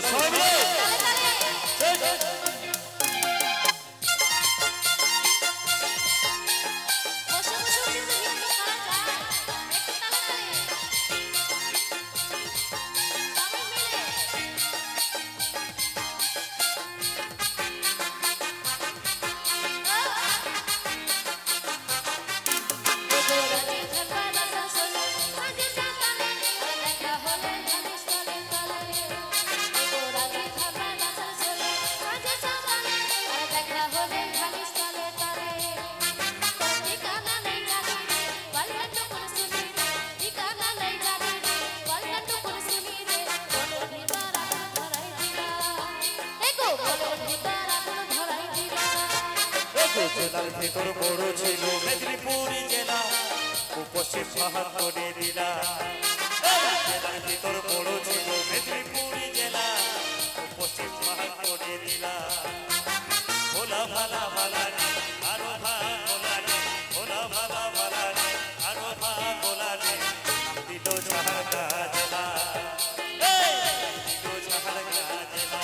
সবাই মিলে জেলার ভেতর বড় ছিল মেদিনীপুর জেলা পশ্চিম পাহাড় করে দিলা জেলার ভেতর বড় ছিল মেদিনীপুর জেলা পশ্চিম পাহাড় করে দিলা ভোলা ভালা ভালা রে আরো ভালা রে ভোলা ভালা ভালা রে আরো ভালা রে দিল ঝাড়খা জেলা দিল ঝাড়খা জেলা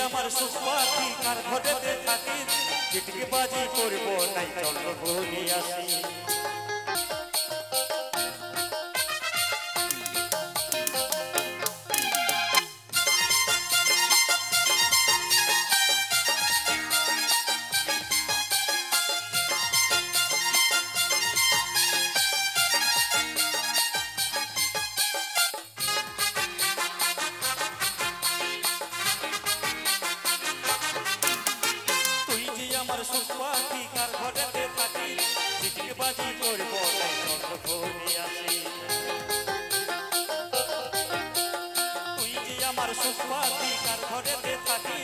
আমার সুপাতি কার ঘরেতে থাকি চিটকে বাজি করব নাই চল ঘুরি আসি আমার সুপাতি কার ঘরেতে থাকি চিটকে বাজি করব নাই চল ঘুরি আসি তুই যে আমার সুপাতি কার ঘরেতে থাকি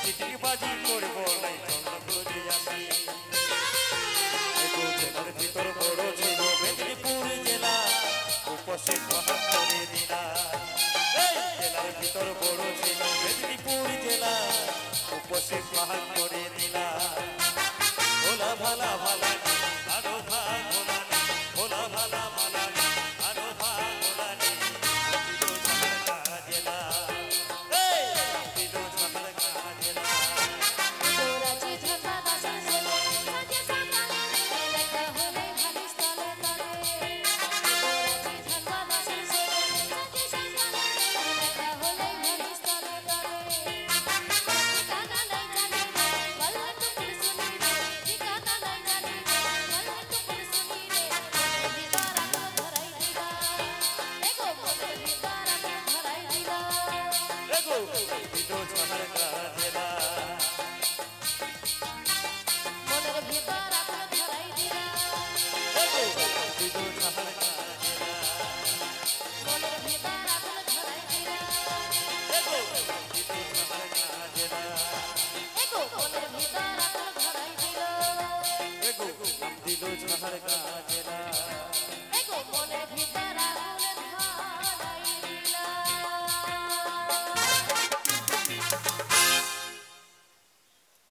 চিটকে বাজি করব নাই চল ঘুরি আসি জেলার ভিতর বড় ছিল মেদিনীপুর জেলা পশ্চিম পাহাড় করে দিলা জেলার ভিতর বড় ছিল মেদিনীপুর জেলা পশ্চিম পাহাড় করে দিলা ভোলা ভালা ভালা